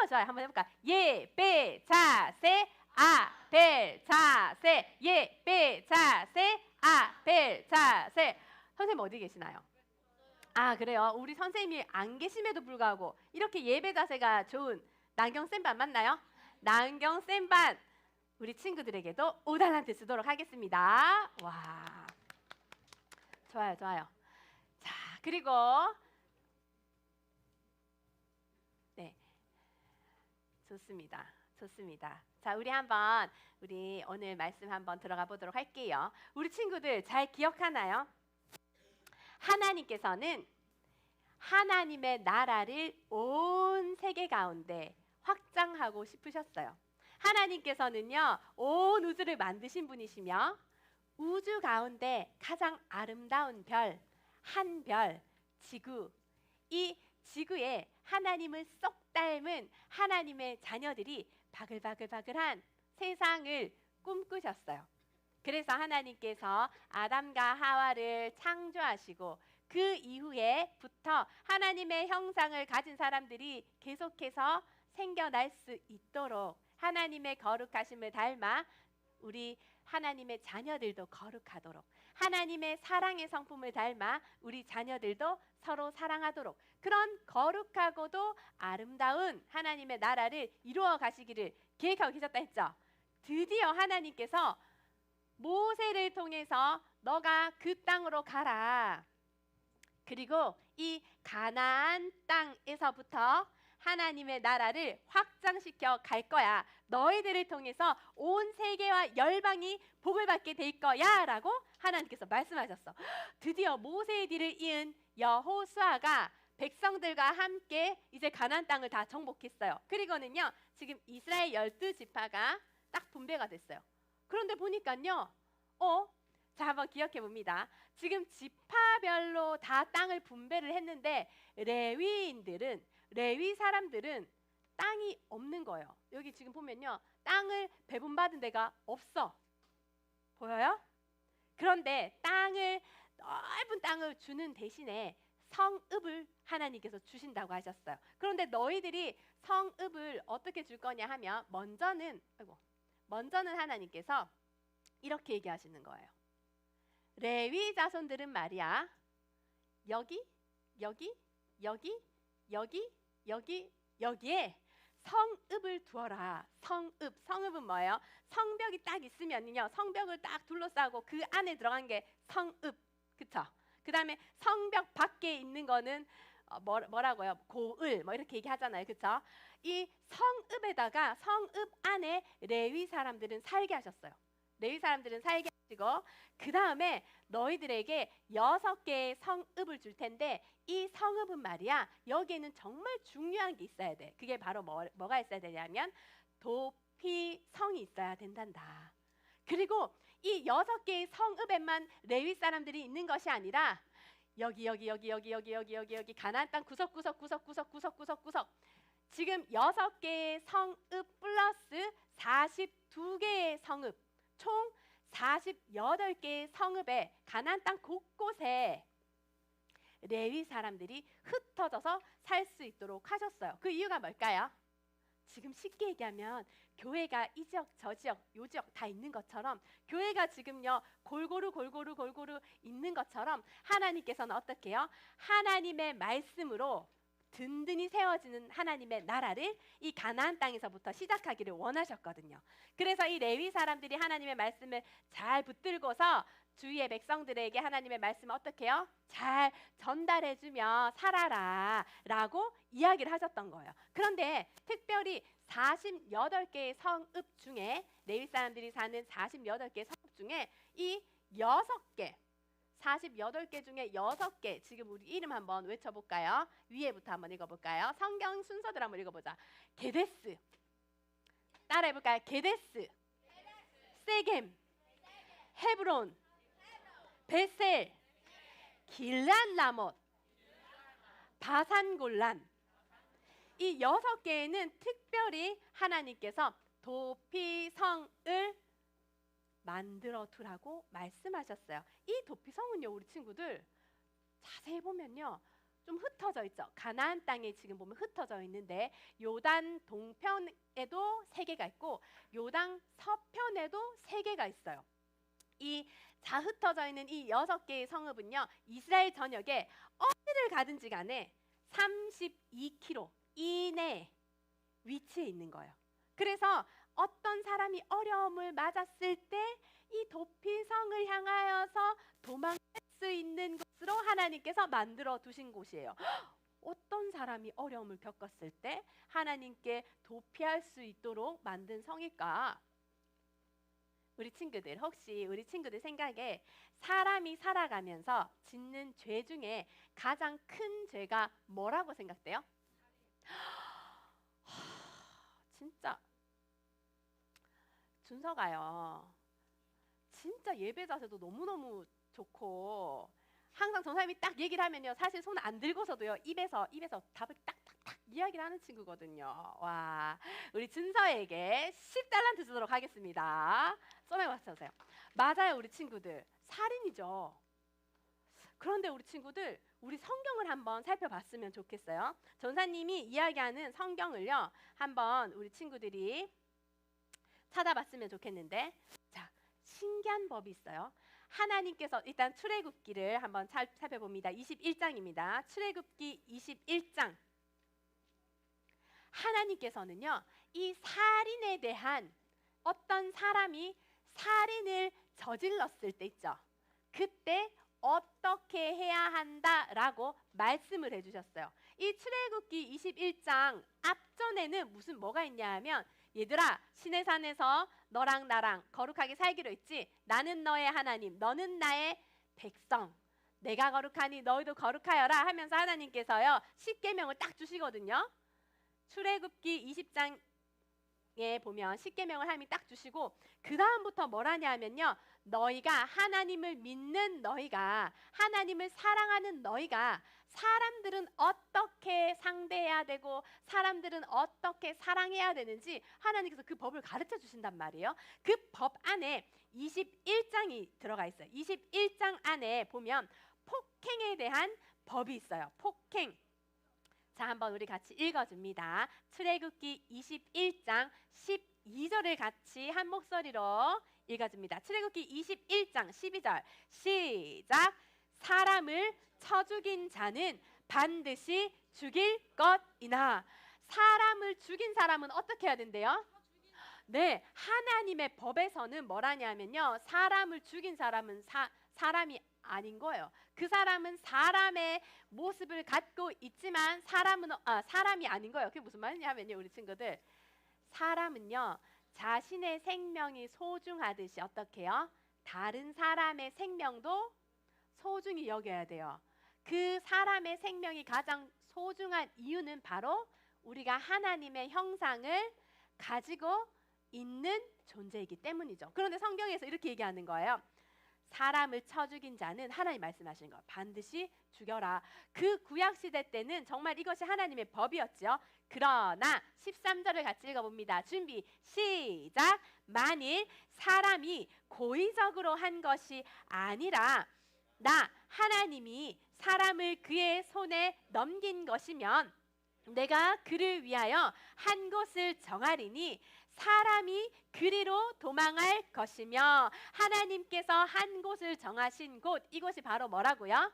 좋아요. 한번 해볼까? 예배 자세 아벨 자세 예배 자세 아벨 자세. 선생님 어디 계시나요? 아, 그래요. 우리 선생님이 안 계심에도 불구하고 이렇게 예배 자세가 좋은 나은경쌤반 맞나요? 나은경쌤반 우리 친구들에게도 5달란트 주도록 하겠습니다. 와, 좋아요, 좋아요. 자, 그리고 네, 좋습니다. 좋습니다. 자, 우리 오늘 말씀 한번 들어가 보도록 할게요. 우리 친구들 잘 기억하나요? 하나님께서는 하나님의 나라를 온 세계 가운데 확장하고 싶으셨어요. 하나님께서는요, 온 우주를 만드신 분이시며 우주 가운데 가장 아름다운 별, 한 별, 지구, 이 지구에 하나님을 쏙 닮은 하나님의 자녀들이 바글바글바글한 세상을 꿈꾸셨어요. 그래서 하나님께서 아담과 하와를 창조하시고 그 이후에부터 하나님의 형상을 가진 사람들이 계속해서 생겨날 수 있도록 하나님의 거룩하심을 닮아 우리 하나님의 자녀들도 거룩하도록, 하나님의 사랑의 성품을 닮아 우리 자녀들도 서로 사랑하도록, 그런 거룩하고도 아름다운 하나님의 나라를 이루어 가시기를 계획하고 계셨다 했죠. 드디어 하나님께서 모세를 통해서 너가 그 땅으로 가라. 그리고 이 가나안 땅에서부터 하나님의 나라를 확장시켜 갈 거야. 너희들을 통해서 온 세계와 열방이 복을 받게 될 거야 라고 하나님께서 말씀하셨어. 드디어 모세의 뒤를 이은 여호수아가 백성들과 함께 이제 가나안 땅을 다 정복했어요. 그리고는요, 지금 이스라엘 12지파가 딱 분배가 됐어요. 그런데 보니까요, 자, 한번 기억해 봅니다. 지금 지파별로 다 땅을 분배를 했는데 레위 사람들은 땅이 없는 거예요. 여기 지금 보면요, 땅을 배분받은 데가 없어. 보여요? 그런데 넓은 땅을 주는 대신에 성읍을 하나님께서 주신다고 하셨어요. 그런데 너희들이 성읍을 어떻게 줄 거냐 하면 먼저는 하나님께서 이렇게 얘기하시는 거예요. 레위 자손들은 말이야, 여기에 성읍을 두어라. 성읍은 뭐예요? 성벽이 딱 있으면요, 성벽을 딱 둘러싸고 그 안에 들어간 게 성읍, 그쵸? 그 다음에 성벽 밖에 있는 거는 뭐라고요? 고을, 뭐 이렇게 얘기하잖아요, 그쵸? 이 성읍에다가 성읍 안에 레위 사람들은 살게 하셨어요. 레위 사람들은 살게 하시고, 그 다음에 너희들에게 6개의 성읍을 줄 텐데, 이 성읍은 말이야, 여기에는 정말 중요한 게 있어야 돼. 그게 바로 뭐가 있어야 되냐면 도피성이 있어야 된단다. 그리고 이 6개의 성읍에만 레위 사람들이 있는 것이 아니라 여기 가나안 땅 구석구석 지금 6개의 성읍 플러스 42개의 성읍, 총 48개의 성읍에 가나안 땅 곳곳에 레위 사람들이 흩어져서 살 수 있도록 하셨어요. 그 이유가 뭘까요? 지금 쉽게 얘기하면 교회가 이 지역 저 지역 요 지역 다 있는 것처럼, 교회가 지금요 골고루 있는 것처럼 하나님께서는 어떻게 해요? 하나님의 말씀으로 든든히 세워지는 하나님의 나라를 이 가나안 땅에서부터 시작하기를 원하셨거든요. 그래서 이 레위 사람들이 하나님의 말씀을 잘 붙들고서 주위의 백성들에게 하나님의 말씀을 어떻게 해요? 잘 전달해주며 살아라 라고 이야기를 하셨던 거예요. 그런데 특별히 48개의 성읍 중에, 레위 사람들이 사는 48개의 성읍 중에 이 48개 중에 6개, 지금 우리 이름 한번 외쳐볼까요? 위에부터 한번 읽어볼까요? 성경 순서대로 한번 읽어보자. 게데스, 따라해볼까요? 게데스, 세겜, 헤브론, 베셀, 길란 라못, 바산골란. 이 6개에는 특별히 하나님께서 도피성을 만들어 두라고 말씀하셨어요. 이 도피성은요, 우리 친구들 자세히 보면요, 좀 흩어져 있죠. 가나안 땅에 지금 보면 흩어져 있는데 요단 동편에도 3개가 있고 요단 서편에도 3개가 있어요. 이 자 흩어져 있는 이 6개의 성읍은요, 이스라엘 전역에 어디를 가든지 간에 32km 이내 위치해 있는 거예요. 그래서 어떤 사람이 어려움을 맞았을 때 이 도피성을 향하여서 도망갈 수 있는 곳으로 하나님께서 만들어 두신 곳이에요. 어떤 사람이 어려움을 겪었을 때 하나님께 도피할 수 있도록 만든 성일까? 우리 친구들, 혹시 우리 친구들 생각에 사람이 살아가면서 짓는 죄 중에 가장 큰 죄가 뭐라고 생각돼요? 진짜 준서가요, 진짜 예배 자세도 너무너무 좋고 항상 전사님이 딱 얘기를 하면요, 사실 손 안 들고서도요 입에서 답을 딱딱딱 이야기를 하는 친구거든요. 와, 우리 준서에게 10달란트 주도록 하겠습니다. 썸에 맞춰주세요. 맞아요, 우리 친구들 살인이죠. 그런데 우리 친구들, 우리 성경을 한번 살펴봤으면 좋겠어요. 전사님이 이야기하는 성경을요 한번 우리 친구들이 찾아봤으면 좋겠는데, 자, 신기한 법이 있어요. 하나님께서 일단 출애굽기를 한번 살펴봅니다. 21장입니다. 출애굽기 21장. 하나님께서는요, 이 살인에 대한, 어떤 사람이 살인을 저질렀을 때 있죠, 그때 어떻게 해야 한다라고 말씀을 해주셨어요. 이 출애굽기 21장 앞전에는 무슨 뭐가 있냐 하면, 얘들아, 시내산에서 너랑 나랑 거룩하게 살기로 했지. 나는 너의 하나님, 너는 나의 백성. 내가 거룩하니 너희도 거룩하여라 하면서 하나님께서요 10계명을 딱 주시거든요. 출애굽기 20장에 보면 10계명을 하나님이 딱 주시고, 그 다음부터 뭘 하냐면요, 너희가 하나님을 믿는 너희가, 하나님을 사랑하는 너희가 사람들은 어떻게 상대해야 되고 사람들은 어떻게 사랑해야 되는지 하나님께서 그 법을 가르쳐 주신단 말이에요. 그 법 안에 21장이 들어가 있어요. 21장 안에 보면 폭행에 대한 법이 있어요. 폭행. 자, 한번 우리 같이 읽어줍니다. 출애굽기 21장 12절을 같이 한 목소리로 읽어줍니다. 출애굽기 21장 12절 시작. 사람을 쳐 죽인 자는 반드시 죽일 것이나. 사람을 죽인 사람은 어떻게 해야 된대요? 네, 하나님의 법에서는 뭐라냐면요, 사람을 죽인 사람은 사람이 아닌 거예요. 그 사람은 사람의 모습을 갖고 있지만 사람이 아닌 거예요. 그게 무슨 말이냐면요, 우리 친구들, 사람은요 자신의 생명이 소중하듯이 어떻게 해요? 다른 사람의 생명도 소중히 여겨야 돼요. 그 사람의 생명이 가장 소중한 이유는 바로 우리가 하나님의 형상을 가지고 있는 존재이기 때문이죠. 그런데 성경에서 이렇게 얘기하는 거예요. 사람을 쳐 죽인 자는, 하나님 말씀하시는 거, 반드시 죽여라. 그 구약시대 때는 정말 이것이 하나님의 법이었죠. 그러나 13절을 같이 읽어봅니다. 준비 시작. 만일 사람이 고의적으로 한 것이 아니라 나 하나님이 사람을 그의 손에 넘긴 것이면 내가 그를 위하여 한 곳을 정하리니 사람이 그리로 도망할 것이며. 하나님께서 한 곳을 정하신 곳, 이곳이 바로 뭐라고요?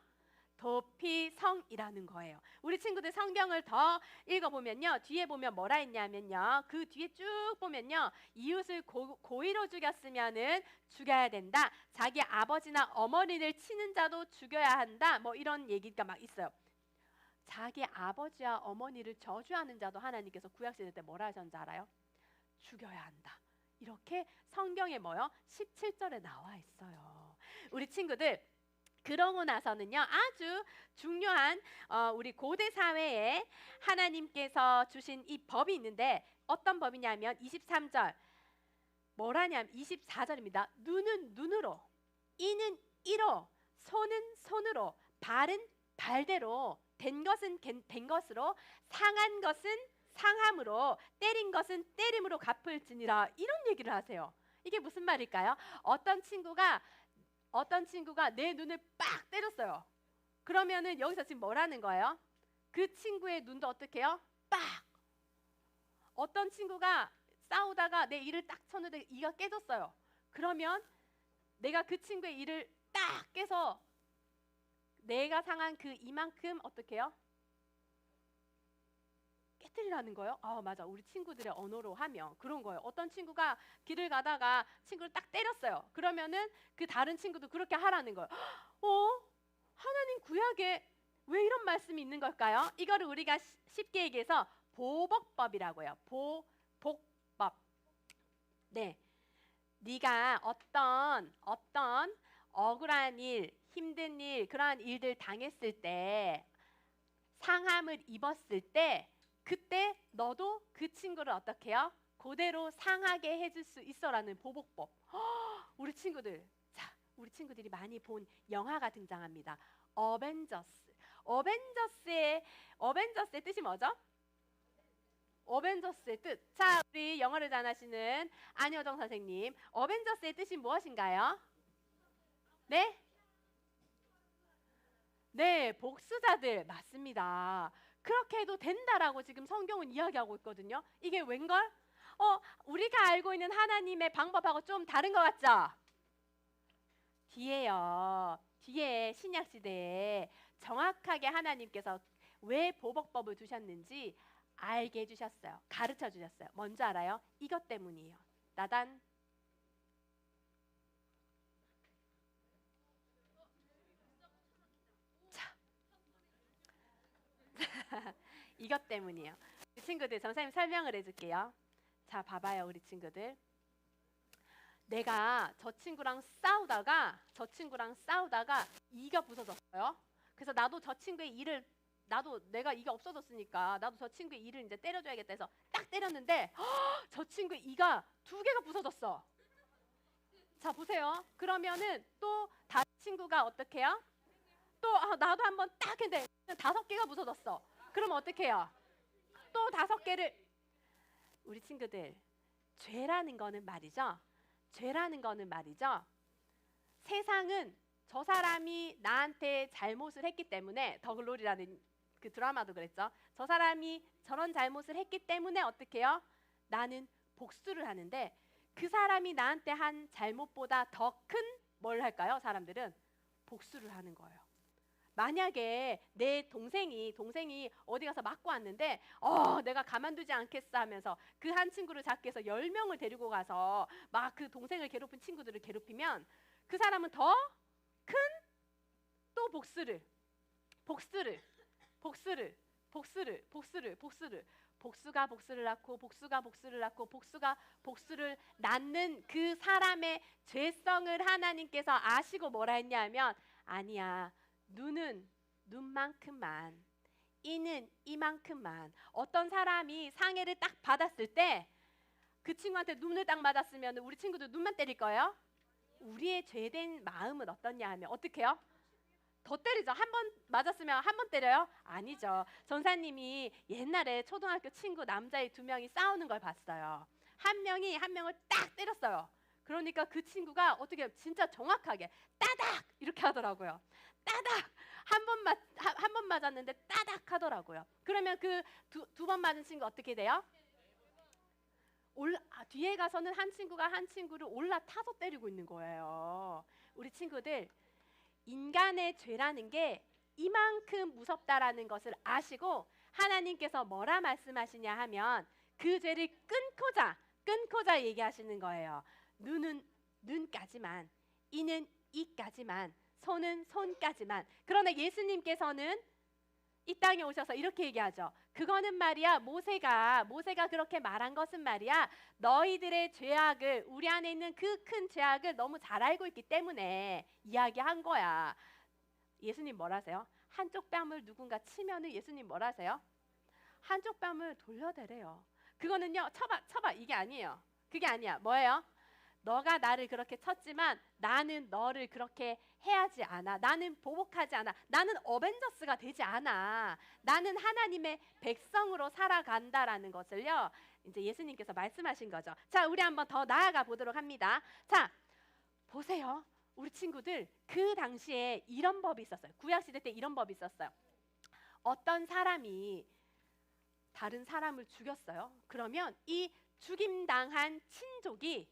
도피성이라는 거예요. 우리 친구들 성경을 더 읽어보면요, 뒤에 보면 뭐라 했냐면요, 그 뒤에 쭉 보면요, 이웃을 고의로 죽였으면은 죽여야 된다. 자기 아버지나 어머니를 치는 자도 죽여야 한다. 뭐 이런 얘기가 막 있어요. 자기 아버지와 어머니를 저주하는 자도 하나님께서 구약시대 때 뭐라 하셨는지 알아요? 죽여야 한다. 이렇게 성경에 뭐요? 17절에 나와 있어요. 우리 친구들, 그러고 나서는요, 아주 중요한 우리 고대 사회에 하나님께서 주신 이 법이 있는데, 어떤 법이냐면 23절 뭐라냐면 24절입니다. 눈은 눈으로, 이는 이로, 손은 손으로, 발은 발대로, 된 것은 된 것으로, 상한 것은 상함으로, 때린 것은 때림으로 갚을지니라. 이런 얘기를 하세요. 이게 무슨 말일까요? 어떤 친구가 내 눈을 빡 때렸어요. 그러면은 여기서 지금 뭐라는 거예요? 그 친구의 눈도 어떻게 해요? 빡! 어떤 친구가 싸우다가 내 이를 딱 쳤는데 이가 깨졌어요. 그러면 내가 그 친구의 이를 딱 깨서 내가 상한 그 이만큼 어떻게 해요? 깨뜨리라는 거예요? 아, 맞아. 우리 친구들의 언어로 하면 그런 거예요. 어떤 친구가 길을 가다가 친구를 딱 때렸어요. 그러면은 그 다른 친구도 그렇게 하라는 거예요. 하나님 구약에 왜 이런 말씀이 있는 걸까요? 이거를 우리가 쉽게 얘기해서 보복법이라고 해요. 보복법. 네, 네가 어떤 억울한 일, 힘든 일, 그러한 일들 당했을 때, 상함을 입었을 때, 그때 너도 그 친구를 어떻게 해요? 그대로 상하게 해줄 수 있어라는 보복법. 우리 친구들, 자, 우리 친구들이 많이 본 영화가 등장합니다. 어벤져스. 어벤져스의 뜻이 뭐죠? 어벤져스의 뜻. 자, 우리 영어를 잘하시는 안효정 선생님, 어벤져스의 뜻이 무엇인가요? 네? 네, 복수자들 맞습니다. 그렇게 해도 된다라고 지금 성경은 이야기하고 있거든요. 이게 웬걸? 우리가 알고 있는 하나님의 방법하고 좀 다른 것 같죠? 뒤에 신약 시대에 정확하게 하나님께서 왜 보복법을 두셨는지 알게 해주셨어요. 가르쳐 주셨어요. 뭔지 알아요? 이것 때문이에요. 나단. 자, 이것 때문이에요. 우리 친구들, 선생님 설명을 해줄게요. 자, 봐봐요, 우리 친구들. 내가 저 친구랑 싸우다가 이가 부서졌어요. 그래서 나도 저 친구의 이를 내가 이가 없어졌으니까 나도 저 친구의 이를 이제 때려줘야겠다 해서 딱 때렸는데 저 친구의 이가 2개가 부서졌어. 자, 보세요. 그러면은 또 다른 친구가 어떻게 해요? 또 나도 한번 딱 했는데 5개가 부서졌어. 그럼 어떻게 해요? 또 5개를. 우리 친구들, 죄라는 거는 말이죠. 세상은 저 사람이 나한테 잘못을 했기 때문에, 더글로리라는 그 드라마도 그랬죠. 저 사람이 저런 잘못을 했기 때문에 어떻게 해요? 나는 복수를 하는데, 그 사람이 나한테 한 잘못보다 더 큰 뭘 할까요? 사람들은 복수를 하는 거예요. 만약에 내 동생이 어디 가서 맞고 왔는데 내가 가만두지 않겠어 하면서 그 한 친구를 잡기 위해서 10명을 데리고 가서 막 그 동생을 괴롭힌 친구들을 괴롭히면 그 사람은 더 큰 또 복수를 복수가 복수를 낳고 복수가 복수를 낳는 그 사람의 죄성을 하나님께서 아시고 뭐라 했냐면, 아니야, 눈은 눈만큼만, 이는 이만큼만. 어떤 사람이 상해를 딱 받았을 때 그 친구한테 눈을 딱 맞았으면 우리 친구도 눈만 때릴 거예요? 우리의 죄된 마음은 어떻냐 하면 어떻게 해요? 더 때리죠. 한 번 맞았으면 한 번 때려요? 아니죠. 전사님이 옛날에 초등학교 친구 남자애 2명이 싸우는 걸 봤어요. 한 명이 한 명을 딱 때렸어요. 그러니까 그 친구가 어떻게 해요? 진짜 정확하게 따닥 이렇게 하더라고요. 따닥. 한 번 맞았는데 따닥 하더라고요. 그러면 그 두 번 맞은 친구 어떻게 돼요? 뒤에 가서는 한 친구가 한 친구를 올라타서 때리고 있는 거예요. 우리 친구들, 인간의 죄라는 게 이만큼 무섭다라는 것을 아시고 하나님께서 뭐라 말씀하시냐 하면 그 죄를 끊고자 얘기하시는 거예요. 눈은 눈까지만, 이는 이까지만, 손은 손까지만. 그러나 예수님께서는 이 땅에 오셔서 이렇게 얘기하죠. 그거는 말이야, 모세가 그렇게 말한 것은 말이야, 너희들의 죄악을, 우리 안에 있는 그 큰 죄악을 너무 잘 알고 있기 때문에 이야기한 거야. 예수님 뭐라 하세요? 한쪽 뺨을 누군가 치면은 예수님 뭐라 하세요? 한쪽 뺨을 돌려대래요. 그거는요, 쳐봐 이게 아니에요. 그게 아니야. 뭐예요? 너가 나를 그렇게 쳤지만 나는 너를 그렇게 해하지 않아. 나는 보복하지 않아. 나는 어벤져스가 되지 않아. 나는 하나님의 백성으로 살아간다라는 것을요, 이제 예수님께서 말씀하신 거죠. 자, 우리 한번 더 나아가 보도록 합니다. 자, 보세요. 우리 친구들 그 당시에 이런 법이 있었어요. 구약시대 때 이런 법이 있었어요. 어떤 사람이 다른 사람을 죽였어요. 그러면 이 죽임당한 친족이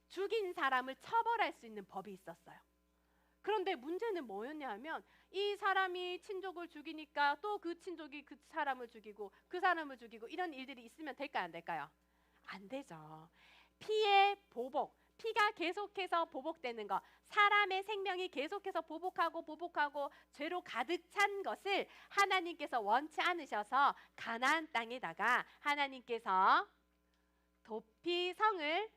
죽인 사람을 처벌할 수 있는 법이 있었어요. 그런데 문제는 뭐였냐 하면 이 사람이 친족을 죽이니까 또 그 친족이 그 사람을 죽이고 그 사람을 죽이고 이런 일들이 있으면 될까요? 안 될까요? 안 되죠. 피의 보복, 피가 계속해서 보복되는 것, 사람의 생명이 계속해서 보복하고 죄로 가득 찬 것을 하나님께서 원치 않으셔서 가나안 땅에다가 하나님께서 도피성을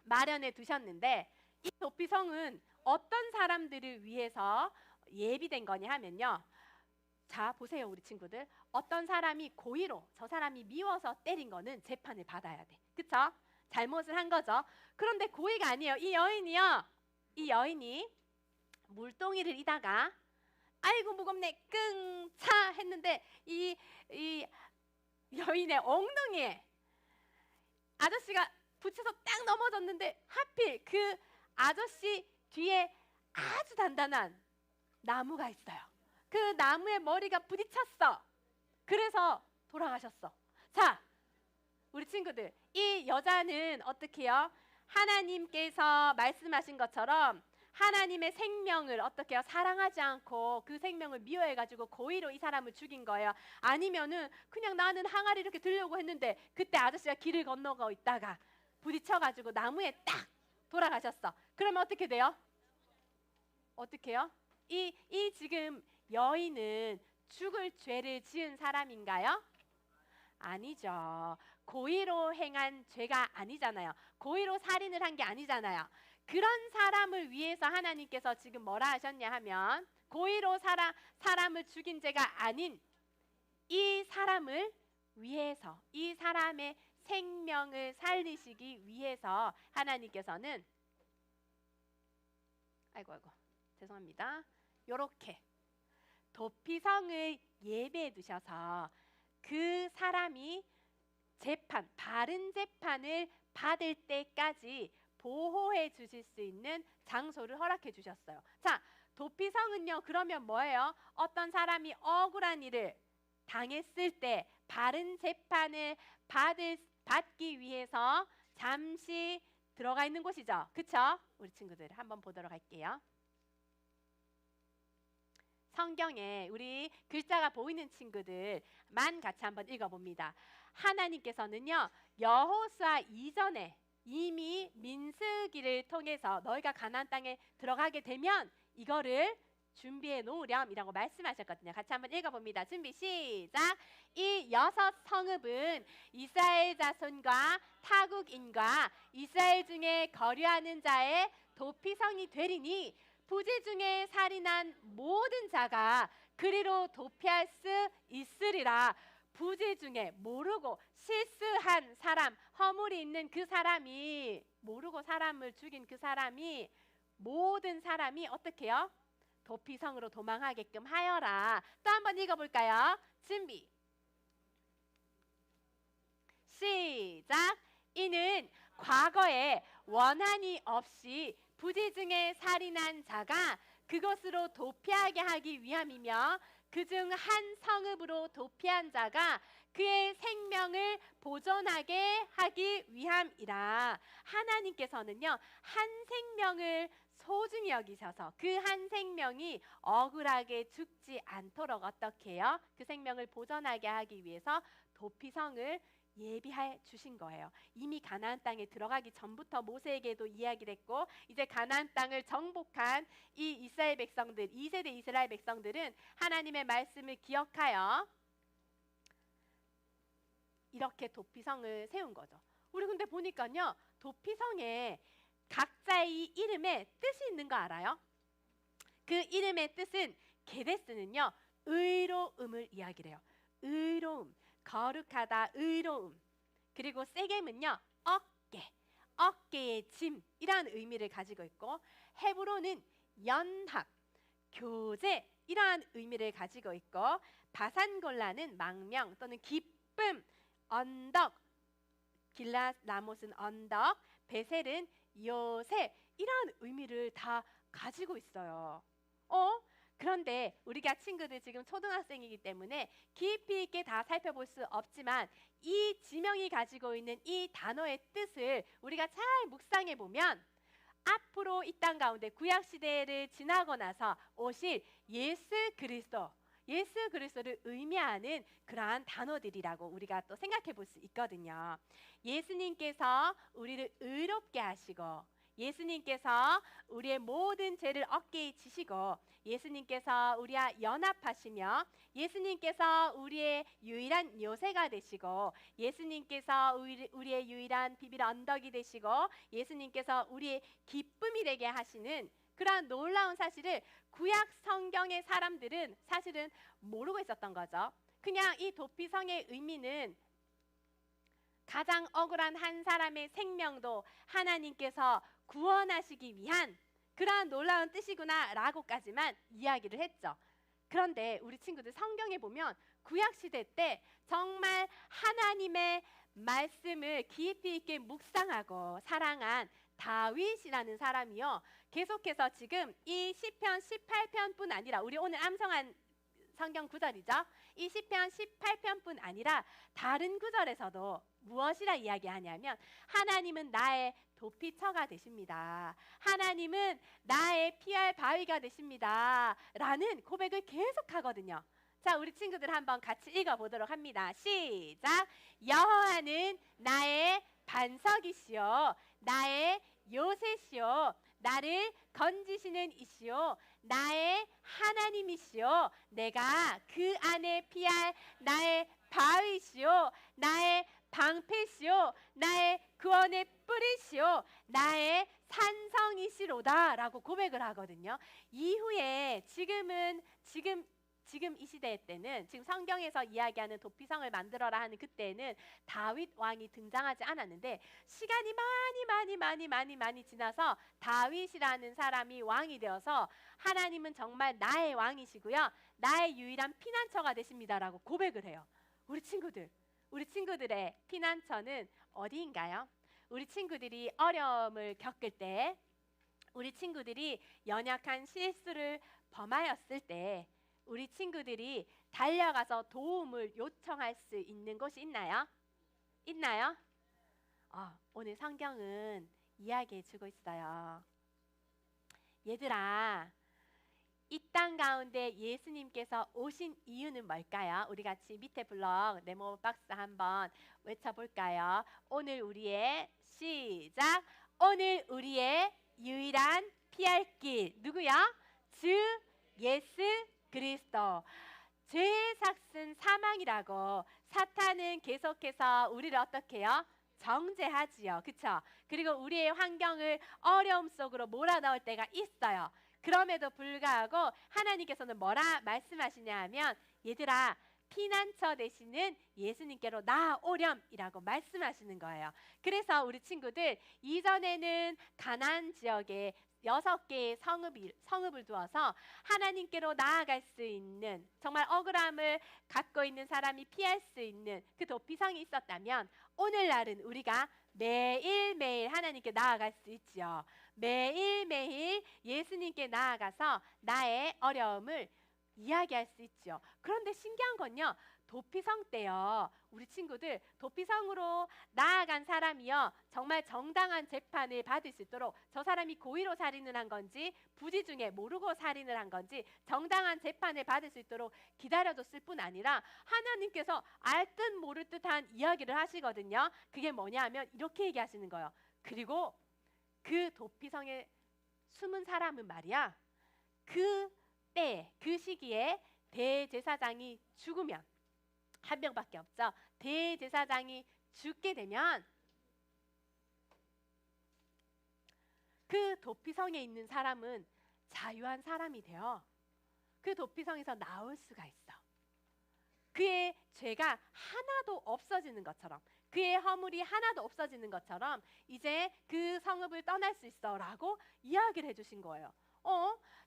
마련해 두셨는데, 이 도피성은 어떤 사람들을 위해서 예비된 거냐 하면요, 자 보세요 우리 친구들, 어떤 사람이 고의로 저 사람이 미워서 때린 거는 재판을 받아야 돼, 그쵸? 잘못을 한 거죠. 그런데 고의가 아니에요. 이 여인이 물동이를 이다가 아이고 무겁네 끙차 했는데 이 여인의 엉덩이에 아저씨가 붙여서 딱 넘어졌는데 하필 그 아저씨 뒤에 아주 단단한 나무가 있어요. 그 나무에 머리가 부딪혔어. 그래서 돌아가셨어. 자, 우리 친구들, 이 여자는 어떻게 해요? 하나님께서 말씀하신 것처럼 하나님의 생명을 어떻게 해요? 사랑하지 않고 그 생명을 미워해가지고 고의로 이 사람을 죽인 거예요. 아니면은 그냥 나는 항아리 이렇게 들려고 했는데 그때 아저씨가 길을 건너고 있다가 부딪혀가지고 나무에 딱 돌아가셨어. 그러면 어떻게 돼요? 어떻게 해요? 이 지금 여인은 죽을 죄를 지은 사람인가요? 아니죠. 고의로 행한 죄가 아니잖아요. 고의로 살인을 한 게 아니잖아요. 그런 사람을 위해서 하나님께서 지금 뭐라 하셨냐 하면 고의로 사람을 죽인 죄가 아닌 이 사람을 위해서, 이 사람의 생명을 살리시기 위해서 하나님께서는 아이고 죄송합니다. 요렇게 도피성을 예배해 두셔서 그 사람이 바른 재판을 받을 때까지 보호해 주실 수 있는 장소를 허락해 주셨어요. 자, 도피성은요, 그러면 뭐예요? 어떤 사람이 억울한 일을 당했을 때 바른 재판을 받기 위해서 잠시 들어가 있는 곳이죠. 그쵸? 우리 친구들 한번 보도록 할게요. 성경에 우리 글자가 보이는 친구들만 같이 한번 읽어봅니다. 하나님께서는요, 여호수아 이전에 이미 민수기를 통해서 너희가 가나안 땅에 들어가게 되면 이거를 준비해 놓으렴이라고 말씀하셨거든요. 같이 한번 읽어봅니다. 준비 시작. 이 6 성읍은 이스라엘 자손과 타국인과 이스라엘 중에 거류하는 자의 도피성이 되리니 부지 중에 살인한 모든 자가 그리로 도피할 수 있으리라. 부지 중에 모르고 실수한 사람, 허물이 있는 그 사람이, 모르고 사람을 죽인 그 사람이, 모든 사람이 어떻게 해요? 도피성으로 도망하게끔 하여라. 또 한번 읽어볼까요? 준비 시작. 이는 과거에 원한이 없이 부지 중에 살인한 자가 그것으로 도피하게 하기 위함이며 그중 한 성읍으로 도피한 자가 그의 생명을 보존하게 하기 위함이라. 하나님께서는요, 한 생명을 소중히 여기셔서 그 한 생명이 억울하게 죽지 않도록 어떻게 해요? 그 생명을 보존하게 하기 위해서 도피성을 예비해 주신 거예요. 이미 가나안 땅에 들어가기 전부터 모세에게도 이야기를 했고, 이제 가나안 땅을 정복한 이 이스라엘 백성들, 2세대 이스라엘 백성들은 하나님의 말씀을 기억하여 이렇게 도피성을 세운 거죠. 우리 근데 보니까요, 도피성에 각자의 이름에 뜻이 있는 거 알아요? 그 이름의 뜻은 게데스는요, 의로움을 이야기를 해요. 의로움, 거룩하다, 의로움. 그리고 세겜은요, 어깨의 짐이라는 의미를 가지고 있고, 헤브론은 연합, 교제 이러한 의미를 가지고 있고, 바산골라는 망명 또는 기쁨, 언덕, 길라 라못은 언덕, 베셀은 요셉, 이런 의미를 다 가지고 있어요. 그런데 우리가 친구들 지금 초등학생이기 때문에 깊이 있게 다 살펴볼 수 없지만 이 지명이 가지고 있는 이 단어의 뜻을 우리가 잘 묵상해 보면 앞으로 이 땅 가운데 구약 시대를 지나고 나서 오실 예수 그리스도를 의미하는 그러한 단어들이라고 우리가 또 생각해 볼 수 있거든요. 예수님께서 우리를 의롭게 하시고, 예수님께서 우리의 모든 죄를 어깨에 지시고, 예수님께서 우리와 연합하시며, 예수님께서 우리의 유일한 요새가 되시고, 예수님께서 우리의 유일한 비빌 언덕이 되시고, 예수님께서 우리의 기쁨이 되게 하시는 그러한 놀라운 사실을 구약 성경의 사람들은 사실은 모르고 있었던 거죠. 그냥 이 도피성의 의미는 가장 억울한 한 사람의 생명도 하나님께서 구원하시기 위한 그러한 놀라운 뜻이구나 라고까지만 이야기를 했죠. 그런데 우리 친구들 성경에 보면 구약시대 때 정말 하나님의 말씀을 깊이 있게 묵상하고 사랑한 다윗이라는 사람이요, 계속해서 지금 이 시편 18편뿐 아니라 우리 오늘 암송한 성경 구절이죠. 이 시편 18편뿐 아니라 다른 구절에서도 무엇이라 이야기하냐면 하나님은 나의 도피처가 되십니다. 하나님은 나의 피할 바위가 되십니다. 라는 고백을 계속하거든요. 자, 우리 친구들 한번 같이 읽어보도록 합니다. 시작! 여호와는 나의 반석이시오, 나의 요새시오, 나를 건지시는 이시오, 나의 하나님이시오, 내가 그 안에 피할 나의 바위시오, 나의 방패시오, 나의 구원의 뿌리시오, 나의 산성이시로다 라고 고백을 하거든요. 이후에 지금 이 시대 때는, 지금 성경에서 이야기하는 도피성을 만들어라 하는 그때는 다윗 왕이 등장하지 않았는데 시간이 많이 지나서 다윗이라는 사람이 왕이 되어서 하나님은 정말 나의 왕이시고요, 나의 유일한 피난처가 되십니다라고 고백을 해요. 우리 친구들의 피난처는 어디인가요? 우리 친구들이 어려움을 겪을 때, 우리 친구들이 연약한 실수를 범하였을 때 우리 친구들이 달려가서 도움을 요청할 수 있는 곳이 있나요? 있나요? 오늘 성경은 이야기해 주고 있어요. 얘들아, 이 땅 가운데 예수님께서 오신 이유는 뭘까요? 우리 같이 밑에 블럭 네모 박스 한번 외쳐볼까요? 오늘 우리의, 시작! 오늘 우리의 유일한 피할 길, 누구요? 주 예수 그리스도. 죄의 삭은 사망이라고 사탄은 계속해서 우리를 어떻게 해요? 정죄하지요. 그렇죠? 그리고 우리의 환경을 어려움 속으로 몰아넣을 때가 있어요. 그럼에도 불구하고 하나님께서는 뭐라 말씀하시냐 하면, 얘들아, 피난처 되시는 예수님께로 나아오렴이라고 말씀하시는 거예요. 그래서 우리 친구들, 이전에는 가나안 지역에 6개의 성읍을 두어서 하나님께로 나아갈 수 있는, 정말 억울함을 갖고 있는 사람이 피할 수 있는 그 도피성이 있었다면, 오늘날은 우리가 매일매일 하나님께 나아갈 수 있죠. 매일매일 예수님께 나아가서 나의 어려움을 이야기할 수 있죠. 그런데 신기한 건요, 도피성 때요, 우리 친구들, 도피성으로 나아간 사람이요, 정말 정당한 재판을 받을 수 있도록, 저 사람이 고의로 살인을 한 건지 부지 중에 모르고 살인을 한 건지 정당한 재판을 받을 수 있도록 기다려줬을 뿐 아니라 하나님께서 알 듯 모를 듯한 이야기를 하시거든요. 그게 뭐냐 하면 이렇게 얘기하시는 거예요. 그리고 그 도피성에 숨은 사람은 말이야, 그 때, 그 시기에 대제사장이 죽으면, 한 명밖에 없죠. 대제사장이 죽게 되면 그 도피성에 있는 사람은 자유한 사람이 되어 그 도피성에서 나올 수가 있어. 그의 죄가 하나도 없어지는 것처럼, 그의 허물이 하나도 없어지는 것처럼 이제 그 성읍을 떠날 수 있어 라고 이야기를 해주신 거예요.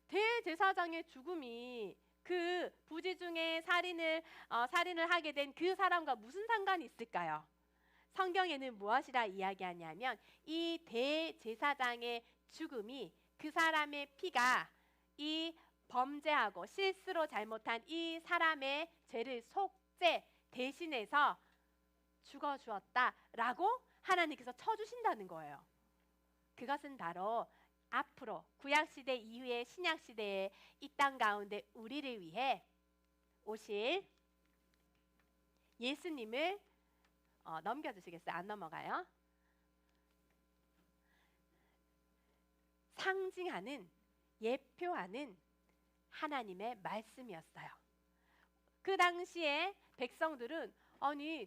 대제사장의 죽음이 그 부지 중에 살인을 하게 된 그 사람과 무슨 상관이 있을까요? 성경에는 무엇이라 이야기하냐면 이 대제사장의 죽음이 그 사람의 피가 이 범죄하고 실수로 잘못한 이 사람의 죄를 속죄 대신해서 죽어 주었다라고 하나님께서 쳐주신다는 거예요. 그것은 바로 앞으로 구약시대 이후의 신약시대의 이 땅 가운데 우리를 위해 오실 예수님을 넘겨주시겠어요? 안 넘어가요? 상징하는, 예표하는 하나님의 말씀이었어요. 그 당시에 백성들은 아니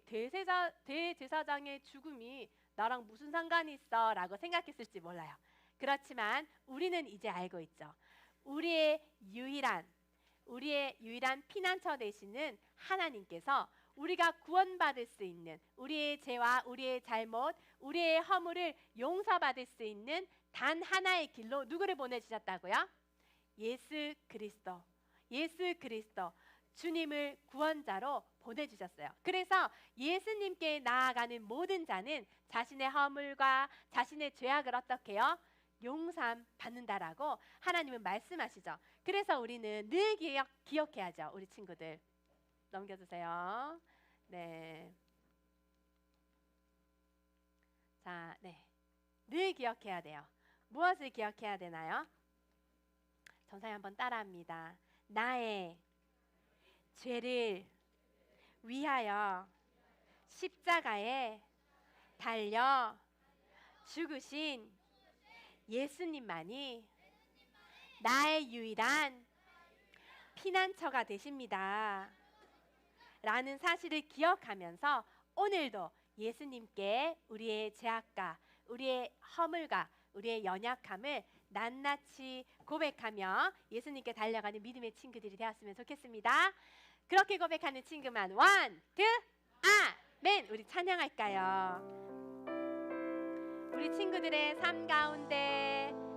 대제사장의 죽음이 나랑 무슨 상관이 있어? 라고 생각했을지 몰라요. 그렇지만 우리는 이제 알고 있죠. 우리의 유일한 피난처 되시는 하나님께서 우리가 구원받을 수 있는, 우리의 죄와 우리의 잘못, 우리의 허물을 용서받을 수 있는 단 하나의 길로 누구를 보내주셨다고요? 예수 그리스도, 주님을 구원자로 보내주셨어요. 그래서 예수님께 나아가는 모든 자는 자신의 허물과 자신의 죄악을 어떻게 해요? 용서받는다라고 하나님은 말씀하시죠. 그래서 우리는 늘 기억해야죠. 우리 친구들 넘겨주세요. 네. 자, 네. 늘 기억해야 돼요. 무엇을 기억해야 되나요? 전사님 한번 따라합니다. 나의 죄를 위하여 십자가에 달려 죽으신 예수님만이 나의 유일한 피난처가 되십니다. 라는 사실을 기억하면서 오늘도 예수님께 우리의 죄악과 우리의 허물과 우리의 연약함을 낱낱이 고백하며 예수님께 달려가는 믿음의 친구들이 되었으면 좋겠습니다. 그렇게 고백하는 친구만 원, 투, 아멘. 우리 찬양할까요? 우리 친구들의 삶 가운데